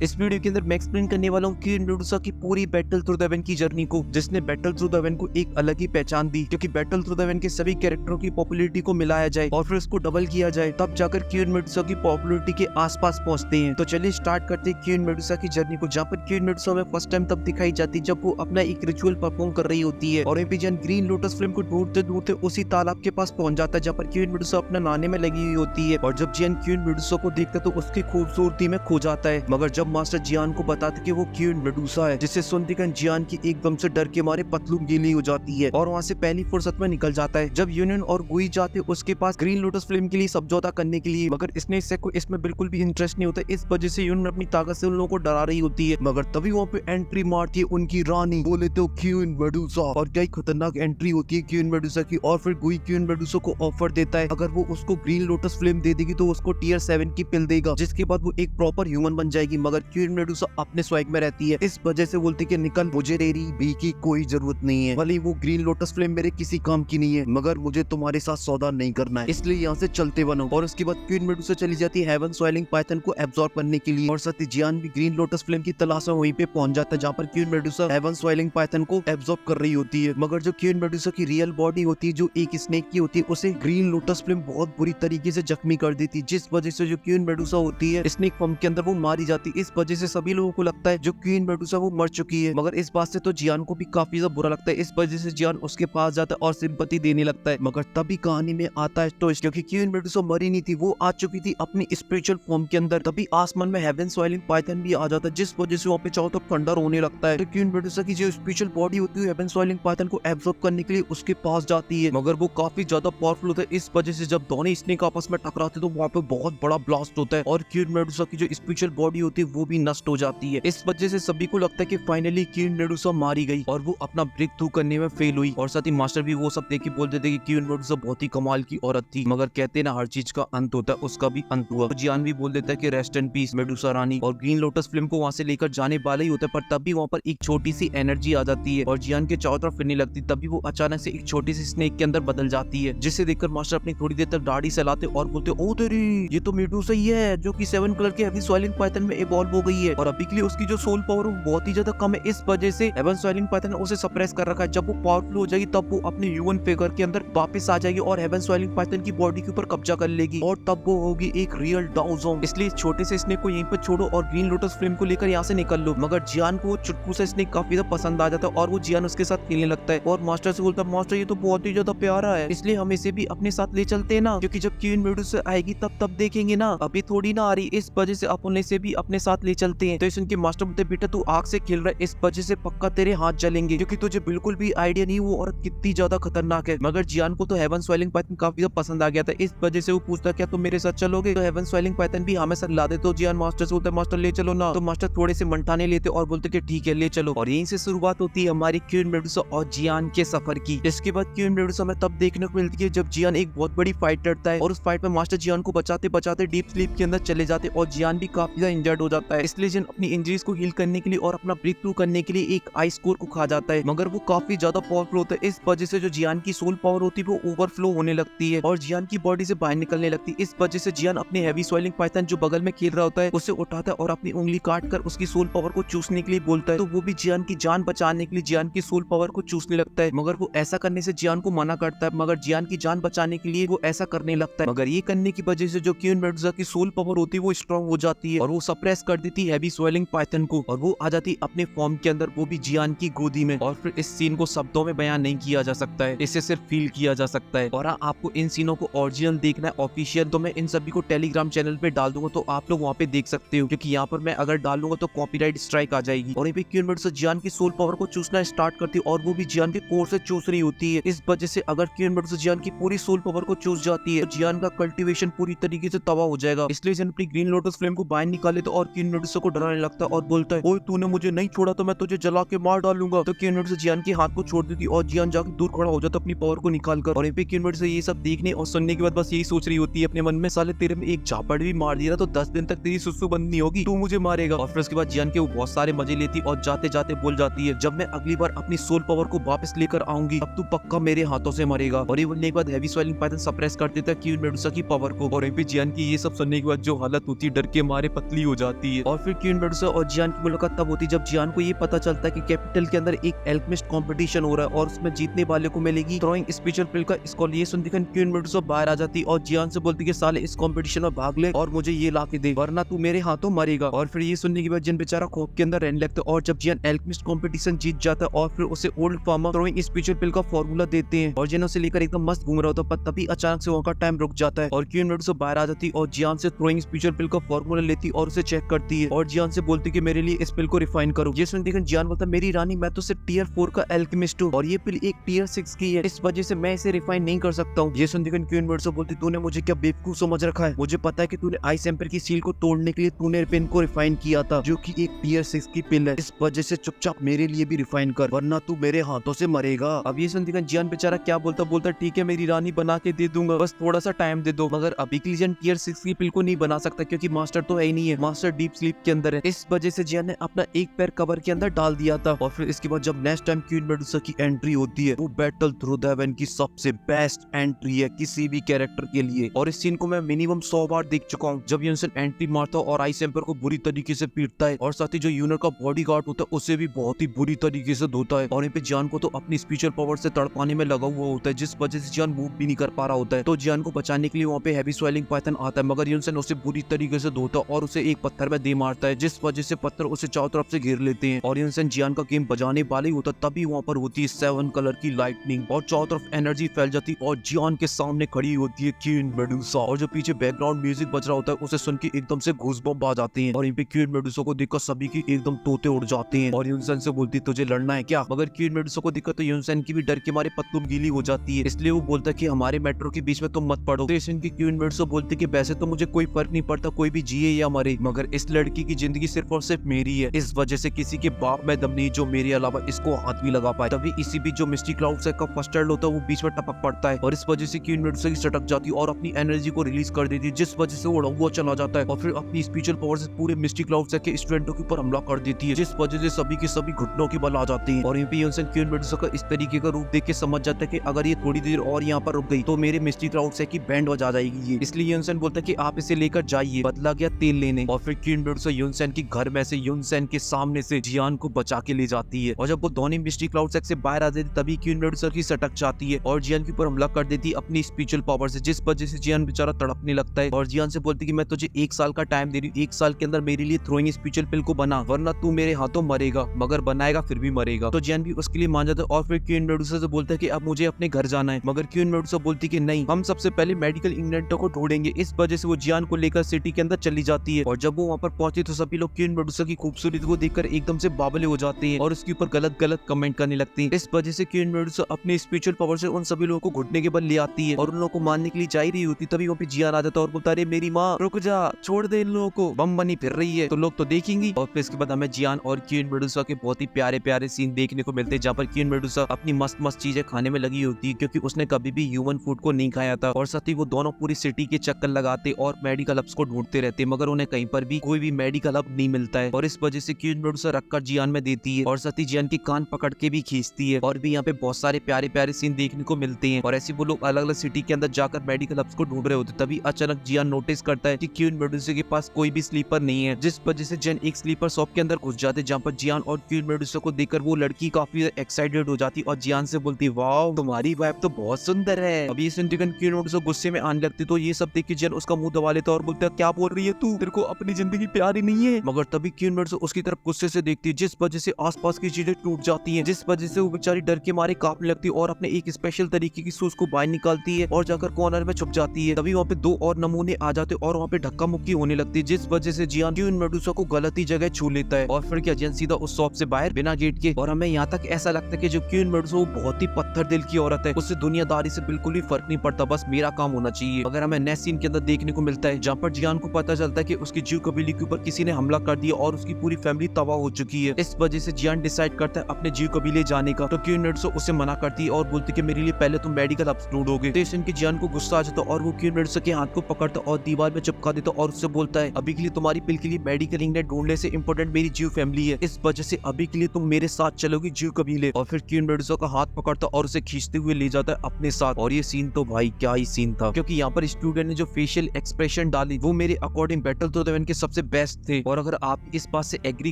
इस वीडियो के अंदर मैं एक्सप्लेन करने वाला हूँ किरण मेडुसा की पूरी बैटल थ्रू द एवन की जर्नी को, जिसने बैटल थ्रू द एवन को एक अलग ही पहचान दी। क्योंकि बैटल थ्रू द एवन के सभी कैरेक्टरों की पॉपुलैरिटी को मिलाया जाए और फिर उसको डबल किया जाए, तब जाकर किरण मेडुसा की पॉपुलैरिटी के आसपास पहुंचते हैं। तो चलिए स्टार्ट करते हैं किरण मेडुसा की जर्नी को, जहाँ पर किरण मेडुसा में फर्स्ट टाइम तब दिखाई जाती जब वो अपना एक रिचुअल परफॉर्म कर रही होती है। और एपीजन ग्रीन लोटस फिल्म को ढूंढते ढूंढते उसी तालाब के पास पहुंच जाता है जहाँ पर किरण मेडुसा अपना नहाने में लगी हुई होती है। और जब जियान किरण मेडुसा को देखता है तो उसकी खूबसूरती में खो जाता है। मगर जब मास्टर जियान को बताते कि वो किरण मेडुसा है, जिसे सुनते ही जियान की एकदम से डर के मारे पतलून गीली हो जाती है और वहाँ से पहली फुर्सत में निकल जाता है। जब यूनियन और गुई जाते उसके पास ग्रीन लोटस फिल्म के लिए समझौता करने के लिए, मगर स्नेक से को इसमें बिल्कुल भी इंटरेस्ट नहीं होता। इस वजह से यूनियन अपनी ताकत से उन लोगों को डरा रही होती है। मगर तभी वहाँ पे एंट्री मारती है उनकी रानी, बोले तो किरण मेडुसा। और क्या खतरनाक एंट्री होती है किरण मेडुसा की। और फिर गुई किरण मेडुसा को ऑफर देता है अगर वो उसको ग्रीन लोटस फिल्म दे देगी तो उसको टियर 7 की पिल देगा, जिसके बाद वो एक प्रॉपर ह्यूमन बन जाएगी। मगर किरण मेडुसा अपने स्वैग में रहती है, इस वजह से बोलती कि निकल, मुझे तेरी भी की कोई जरूरत नहीं है। भले वो ग्रीन लोटस फिल्म मेरे किसी काम की नहीं है, मगर मुझे तुम्हारे साथ सौदा नहीं करना है, इसलिए यहाँ से चलते बनो। और उसके बाद किरण मेडुसा चली जाती है हेवन स्वेलिंग पाइथन को एब्सॉर्ब करने के लिए। और साथ ही जियान भी ग्रीन लोटस फिल्म की तलाश में वहीं पे पहुंच जाता है जहाँ पर किरण मेडुसा हेवन स्वेलिंग पाइथन को एब्सॉर्ब कर रही होती है। मगर जो किरण मेडुसा की रियल बॉडी होती है, जो एक स्नेक की होती है, उसे ग्रीन लोटस फिल्म बहुत बुरी तरीके से जख्मी कर देती, जिस वजह से जो किरण मेडुसा होती है स्नेक फॉर्म के अंदर वो मारी जाती। इस वजह से सभी लोगों को लगता है जो किरण मेडुसा वो मर चुकी है। मगर इस बात से तो जियान को भी काफी ज्यादा बुरा लगता है। इस वजह से जियान उसके पास जाता है और सिंपैथी देने लगता है। मगर तभी कहानी में आता है ट्विस्ट, क्योंकि किरण मेडुसा मरी नहीं थी, वो आ चुकी थी अपनी स्पिरिचुअल फॉर्म के अंदर। तभी आसमान में हेवन स्वेलिंग पाइथन भी आ जाता है, जिस वजह से वहाँ पे चारों तरफ थंडर होने लगता है। तो किरण मेडुसा की जो स्पिरिचुअल बॉडी होती है हेवन स्वेलिंग पाइथन को एब्सॉर्ब करने के लिए उसके पास जाती है। मगर वो काफी ज्यादा पावरफुल होता है, इस वजह से जब दोनों स्नेक आपस में टकराते तो वहाँ पे बहुत बड़ा ब्लास्ट होता है और किरण मेडुसा की जो स्पिरिचुअल बॉडी होती है वो भी नष्ट हो जाती है। इस वजह से सभी को लगता है कि फाइनली किरण मेडुसा मारी गई और वो अपना ब्रेक थ्रू करने में फेल हुई। और साथ ही मास्टर भी वो सब देख के बोल देते कि किरण मेडुसा बहुत ही कमाल की औरत थी। मगर कहते ना हर चीज का अंत होता है, उसका भी अंत हुआ। तो जियान भी बोल देता है कि रेस्ट एंड पीस मेडुसा रानी। और ग्रीन लोटस फिल्म को वहाँ से लेकर जाने वाला ही होता है, पर तभी वहाँ पर एक छोटी सी एनर्जी आ जाती है और जियान के चारों तरफ फिरने लगती। तभी वो अचानक से एक छोटी सी स्नेक के अंदर बदल जाती है, जिसे देखकर मास्टर अपनी थोड़ी देर तक दाढ़ी सहलाते और बोलते ओ तेरी, ये तो मेडुसा ही है जो कि 7 कलर के हेवी स्वेलिंग पाइथन में इवॉल्व हो गई है। और अभी के लिए उसकी जो सोल पावर है बहुत ही ज्यादा कम है, इस वजह से हेवन स्वेलिंग पाइथन ने उसे सप्रेस कर रखा है। जब वो पावरफुल हो जाएगी तब वो अपने ह्यूमन फिगर के अंदर वापस आ जाएगी और हेवन स्वेलिंग पाइथन की बॉडी के ऊपर कब्जा कर लेगी और तब वो होगी एक रियल डाउजोंग। इसलिए इस छोटे से स्नेक को यहीं पर छोड़ो और ग्रीन लोटस फिल्म को लेकर यहाँ से निकल लो। मगर जियान को चुटकू से स्नेक काफी ज्यादा पसंद आ जाता है और वो जियान उसके साथ खेलने लगता है और मास्टर से बोलता है मास्टर ये तो बहुत ही ज्यादा प्यारा है, इसलिए हम इसे भी अपने साथ ले चलते हैं ना, क्योंकि जब किरण मेडुसा आएगी तब देखेंगे ना, अभी थोड़ी ना आ रही, इस वजह से अपन इसे भी अपने साथ ले चलते हैं। तो इस उनके मास्टर बोलते बेटा तू आग से खेल रहा है, इस वजह से पक्का तेरे हाथ जलेंगे, क्योंकि तुझे बिल्कुल भी आइडिया नहीं वो औरत कितनी ज्यादा खतरनाक है। मगर जियान को तो हेवन स्वेलिंग पाइथन काफी ज्यादा पसंद आ गया था, इस वजह से वो पूछता क्या तुम मेरे साथ चलोगे। तो हेवन स्वेलिंग पाइथन भी हमें साथ ला दे। तो जियान मास्टर से बोलता है मास्टर ले चलो ना। तो मास्टर थोड़े से मंठाने लेते और बोलते कि ठीक है ले चलो। और यहीं से शुरुआत होती है हमारी किरण मेडुसा और जियान के सफर की। इसके बाद किरण मेडुसा में तब देखने को मिलती है जब जियान एक बहुत बड़ी फाइट लड़ता है और उस फाइट में मास्टर जियान को बचाते बचाते डीप स्लीप के अंदर चले जाते और जियान भी काफी ज्यादा इंजर्ड हो जाता है। इसलिए जियान अपनी इंजरीज को हील करने के लिए और अपना ब्रेक थ्रू करने के लिए एक आइस कोर को खा जाता है। मगर वो काफी ज्यादा पावरफुल होता है, इस वजह से जो जियान की सोल पावर होती है वो ओवरफ्लो होने लगती है और जियान की बॉडी से बाहर निकलने लगती है। इस वजह से जियान अपने हेवी स्वेलिंग पाइथन जो बगल में खेल रहा होता है उसे उठाता है और अपनी उंगली काट कर उसकी सोल पावर को चूसने के लिए बोलता है। तो वो भी जियान की जान बचाने के लिए जियान की सोल पावर को चूसने लगता है। मगर वो ऐसा करने से जियान को मना करता है, मगर जियान की जान बचाने के लिए वो ऐसा करने लगता है। मगर ये करने की वजह से जो किरण मेडुसा की सोल पावर होती है वो स्ट्रॉन्ग हो जाती है और वो सप्रेस कर देती है हेवी स्वेलिंग पाइथन को और वो आ जाती अपने फॉर्म के अंदर, वो भी जियान की गोदी में। और फिर इस सीन को शब्दों में बयान नहीं किया जा सकता है, इसे सिर्फ फील किया जा सकता है। और हाँ, आपको इन सीनों को ओरिजिनल देखना है ऑफिशियल, तो मैं इन सभी को टेलीग्राम चैनल पे डाल दूंगा, तो आप लोग वहाँ पे देख सकते हो, क्योंकि यहाँ पर मैं अगर डाल दूंगा तो कॉपीराइट स्ट्राइक आ जाएगी। और यहाँ पे किरण मेडुसा जियान की सोल पावर को चूसना स्टार्ट करती है और वो भी जियान के कोर से चूस रही होती है। इस वजह से अगर किरण मेडुसा जियान की पूरी सोल पावर को चूस जाती है तो जियान का कल्टीवेशन पूरी तरीके से तबाह हो जाएगा। इसलिए जियान अपनी ग्रीन लोटस फ्लेम को बाहर निकाले तो और किरण मेडुसा को डराने लगता है और बोलता है ओए तूने मुझे नहीं छोड़ा तो मैं तुझे जला के मार डालूंगा। तो किरण मेडुसा जियान के हाथ को छोड़ देती और जियान जाकर दूर खड़ा हो जाता अपनी पावर को निकाल कर। और यहाँ पे किरण मेडुसा ये सब देखने और सुनने के बाद बस यही सोच रही होती है अपने मन में, साले तेरे में एक झापड़ भी मार दिया तो 10 दिन तक तेरी सुसु बंद नहीं होगी, तू मुझे मारेगा। और फिर उसके बाद जियान के वो बहुत सारे मजे लेती और जाते जाते बोल जाती है जब मैं अगली बार अपनी सोल पावर को वापस लेकर आऊंगी अब तू पक्का मेरे हाथों से मरेगा। और ये बोलने के बाद हेवी स्वेलिंग पाइथन सप्रेस कर देता है किरण मेडुसा की पावर को। और यहाँ पे जियान की ये सब सुनने के बाद जो हालत होती है डर के मारे पतली हो जाती होती है। और फिर क्वीन मेडुसा और जियान की मुलाकात तब होती है जब जियान को ये पता चलता है कि कैपिटल के अंदर एक एल्केमिस्ट कंपटीशन हो रहा है और उसमें जीतने वाले को मिलेगी थ्रोइंग स्पेशल पिल का स्कॉल। ये सुनती क्वीन मेडुसा बाहर आ जाती और जियान से बोलती कि साले इस कंपटीशन में भाग ले और मुझे ये ला के दे, वरना तू मेरे हाथों मरेगा। और फिर ये सुनने के बाद जिन बेचारा खौफ के अंदर रहने लगता है। और जब जियान एल्केमिस्ट कंपटीशन जीत जाता है और फिर उसे ओल्ड फार्मर थ्रोइंग स्पेशल पिल का फॉर्मूला देते हैं और जियान उसे लेकर एकदम मस्त घूम रहा होता है, पर तभी अचानक से वहाँ का टाइम रुक जाता है और क्वीन मेडुसा बाहर आ जाती और जियान से थ्रोइंग स्पेशल पिल का फॉर्मूला लेती और उसे चेक करती है और जियान से बोलती कि मेरे लिए इस पिल को रिफाइन करो। ये सुनती जियान बोलता मेरी रानी मैं तो सिर्फ टियर 4 का एल्केमिस्ट हूँ और ये पिल एक टियर 6 की है, इस वजह से मैं इसे रिफाइन नहीं कर सकता हूँ। ये सुनती क्वीन मेडुसा बोलती तूने मुझे क्या बेवकूफ समझ रखा है, मुझे पता है कि तूने आइस एम्पर की सील को तोड़ने के लिए तूने पिन को रिफाइन किया था जो कि एक टियर 6 की पिल है, इस वजह से चुपचाप मेरे लिए भी रिफाइन कर वरना तू मेरे हाथों से मरेगा। अब ये सुनती जियान बेचारा क्या बोलता ठीक है मेरी रानी बना के दे दूंगा, बस थोड़ा सा टाइम दे दो। मगर अभी के लिए जियान टियर 6 की पिल को नहीं बना सकता क्योंकि मास्टर तो है ही नहीं है, मास्टर डीप स्लीप के अंदर है। इस वजह से जियान ने अपना एक पैर कवर के अंदर डाल दिया था। और फिर इसके बाद जब नेक्स्ट टाइम क्वीन मेडुसा की एंट्री होती है वो बैटल थ्रू द हेवन की सबसे बेस्ट एंट्री है किसी भी कैरेक्टर के लिए और इस सीन को मैं मिनिमम 100 बार देख चुका हूँ। जब यूनसन एंट्री मारता है और आइस एम्पर को बुरी तरीके से पीटता है और साथ ही जो यूनर का बॉडीगार्ड होता है उसे भी बहुत ही बुरी तरीके से धोता है और यहाँ पे जियान को तो अपनी स्पेशल पावर से तड़पाने में लगा हुआ होता है जिस वजह से जियान मूव भी नहीं कर पा रहा होता है। तो जियान को बचाने के लिए वहाँ पे हैवी स्वेलिंग पाइथन आता है मगर यूनसन उसे बुरी तरीके से धोता है और उसे एक पत्थर में दे मारता है जिस वजह से पत्थर उसे चारों तरफ से घेर लेते हैं और यूनसन जियान का गेम बजाने वाले होता तभी वहाँ पर होती है 7 कलर की लाइटनिंग और चारों तरफ एनर्जी फैल जाती और जियान के सामने खड़ी होती है क्वीन मेडुसा और जो पीछे बैकग्राउंड म्यूजिक बज रहा होता है उसे सुन के एकदम से गूज़बम्प आ जाते हैं और यहाँ पे क्वीन मेडुसा को देखकर सभी की एकदम तोते उड़ जाते हैं और यूनसन से बोलती तुझे लड़ना है क्या। मगर क्वीन मेडुसा को दिक्कत तो यूनसन की भी डर के मारे पत्तुम गीली हो जाती है इसलिए वो बोलता है कि हमारे मेट्रो के बीच में तुम मत पड़ो। तो इसकी क्वीन मेडुसा बोलती कि वैसे तो मुझे कोई फर्क नहीं पड़ता कोई भी जिए या मरे मगर इस लड़की की जिंदगी सिर्फ और सिर्फ मेरी है, इस वजह से किसी के बाप में दम नहीं जो मेरे अलावा इसको हाथ भी लगा पाए। तभी इसी बीच जो मिस्टी क्लाउड से का फर्स्ट चाइल्ड होता है वो बीच में टपक पड़ता है और इस वजह से क्वीन मेडुसा की सटक जाती है और अपनी एनर्जी को रिलीज कर देती है जिस वजह से वो हुआ चला जाता है और फिर अपनी स्पेशल पावर से पूरे मिस्टी क्लाउड से के स्टूडेंटों के ऊपर हमला कर देती है जिस वजह से सभी के सभी घुटनों की बल आ जाती है और यहाँ पे यूनसन क्वीन मेडुसा का इस तरीके का रूप देख के समझ जाता है कि अगर ये थोड़ी देर और यहाँ पर रुक गई तो मेरे मिस्टी क्लाउड से की बैंड बजा जाएगी ये, इसलिए यूनसन बोलता है कि आप इसे लेकर जाइए। बदला गया तेल लेने और फिर क्वीन मेडुसा यूनसन की घर में से यूनसन के सामने से जियान को बचा के ले जाती है और जब वो दोनों मिस्टी क्लाउड से बाहर आ जाती तभी क्वीन मेडुसा की सटक जाती है और जियान के ऊपर हमला कर देती है अपनी स्पेशल पावर से जिस वजह से जियान बेचारा तड़पने लगता है और जियान से बोलती कि मैं तुझे 1 साल का टाइम दे रही हूँ, 1 साल के अंदर मेरे लिए थ्रोइंग स्पेशल पिल को बना वरना तू मेरे हाथों मरेगा। मगर बनाएगा फिर भी मरेगा। तो जियान भी उसके लिए मान जाता है और फिर क्वीन मेडुसा से बोलता है कि अब मुझे अपने घर जाना है मगर क्वीन मेडुसा बोलती कि नहीं हम सबसे पहले मेडिकल इंग्लैंड को ढूंढेंगे। इस वजह से वो जियान को लेकर सिटी के अंदर चली जाती है और जब वो वहाँ पर पहुंची तो सभी लोग क्वीन मेडुसा की खूबसूरती को देखकर एकदम से बावले हो जाते हैं और उसके ऊपर गलत गलत कमेंट करने लगते हैं। इस वजह से क्वीन मेडुसा अपनी स्पेशल पावर से उन सभी लोगों को घुटने के बल ले आती है और उन लोगों को मारने के लिए जा ही रही होती तभी वहाँ पे जियान आ जाता है और बोलता है मेरी माँ रुक जा छोड़ दे इन लोगों को, बम बनी फिर रही है तो लोग तो देखेंगी। और फिर इसके बाद हमें जियान और क्वीन मेडुसा के बहुत ही प्यारे प्यारे सीन देखने को मिलते हैं जहाँ पर क्वीन मेडुसा अपनी मस्त मस्त चीजें खाने में लगी होती है क्योंकि उसने कभी भी ह्यूमन फूड को नहीं खाया था और साथ ही वो दोनों पूरी सिटी के चक्कर लगाते और मेडिकल हब्स को ढूंढते रहते मगर उन्हें कहीं पर भी कोई भी मेडिकल हब नहीं मिलता है और इस वजह से क्वीन मेडुसा रखकर जियान में देती है और साथ ही जियान की कान पकड़ के भी खींचती है और भी यहाँ पे बहुत सारे प्यारे प्यारे सीन देखने को मिलते हैं और ऐसे वो लोग अलग अलग सिटी के अंदर जाकर मेडिकल हब्स को ढूंढ रहे होते तभी अचानक जियान नोटिस करता है कि क्वीन मेडुसा के पास कोई भी स्लीपर नहीं है जिस वजह से जियान एक स्लीपर शॉप के अंदर घुस जाते जहाँ पर जियान और क्वीन मेडुसा को देखकर वो लड़की काफी एक्साइटेड हो जाती और जियान से बोलती वाओ तुम्हारी वाइफ तो बहुत सुंदर है। अभी ये सुनते क्वीन मेडुसा गुस्से में आने लगती तो ये सब देख के जियान उसका मुंह दबा लेता और बोलता है क्या बोल रही है तू, तेरे को अपनी जिंदगी प्यारी नहीं है। मगर तभी क्वीन मेडुसा उसकी तरफ गुस्से से देखती है जिस वजह से आसपास की चीजें टूट जाती हैं जिस वजह से वो बेचारी डर के मारे कांपने लगती है और अपने एक स्पेशल तरीके की सूज को बाहर निकालती है और जाकर कॉर्नर में छुप जाती है। तभी वहाँ पे 2 और नमूने आ जाते और वहाँ पे धक्का मुक्की होने लगती है जिस वजह से जियान क्वीन मेडुसा को गलत ही जगह छू लेता है और फिर क्या जियान सीधा उस शॉप से बाहर बिना गेट के। और हमें यहाँ तक ऐसा लगता है कि जो क्वीन मेडुसा वो बहुत ही पत्थर दिल की औरत है, उससे दुनियादारी से बिल्कुल भी फर्क नहीं पड़ता, बस मेरा काम होना चाहिए। अगर हमें नेक्स्ट सीन के अंदर देखने को मिलता है जहाँ पर जियान को पता चलता है कि उसकी जीव कबीले के ऊपर किसी ने हमला कर दिया और उसकी पूरी फैमिली तबाह हो चुकी है। इस वजह से जियान डिसाइड करता है अपने जीव कबीले जाने का। तो क्वीन मेडुसा उसे मना करती है और बोलती कि मेरे लिए पहले तुम मेडिकल हब्स ढूंढोगे। तो इसके जियान को गुस्सा आ जाता और वो क्वीन मेडुसा के हाथ को पकड़ता और दीवार में चिपका देता और उससे बोलता है अभी के लिए तुम्हारी पिल के लिए मेडिकल इंग्लैंड ढूंढने से इंपोर्टेंट मेरी जीव फैमिली है, इस वजह से अभी के लिए तुम मेरे साथ चलोगी जीव कबीले। और फिर क्वीन मेडुसा का हाथ पकड़ता और उसे खींचते हुए ले जाता है अपने साथ। और ये सीन तो भाई क्या ही सीन था क्योंकि यहाँ पर स्टूडेंट ने जो फेशियल एक्सप्रेशन डाली वो मेरे अकॉर्डिंग बैटल तो के सबसे सबसे बेस्ट थे। और अगर आप इस बात से एग्री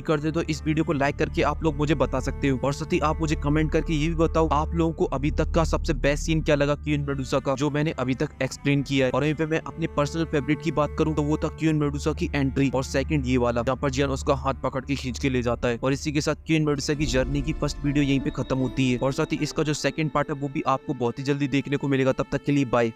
करते तो इस वीडियो को लाइक करके आप लोग मुझे बता सकते हो। और साथ ही आप मुझे कमेंट करके ये भी बताओ आप लोगों को अभी तक का सबसे बेस्ट सीन क्या लगा क्वीन मेडुसा का, जो मैंने अभी तक एक्सप्लेन किया है। और यहीं पे मैं अपने पर्सनल फेवरेट की बात करूं तो वो था क्वीन मेडुसा की एंट्री, और सेकंड ये वाला जहाँ पर जियान उसका हाथ पकड़ के खींच के ले जाता है। और इसी के साथ क्वीन मेडुसा की जर्नी की फर्स्ट वीडियो यहीं पे खत्म होती है। और साथ ही इसका जो सेकंड पार्ट है वो भी आपको बहुत ही जल्दी देखने को मिलेगा। तब तक के लिए बाय।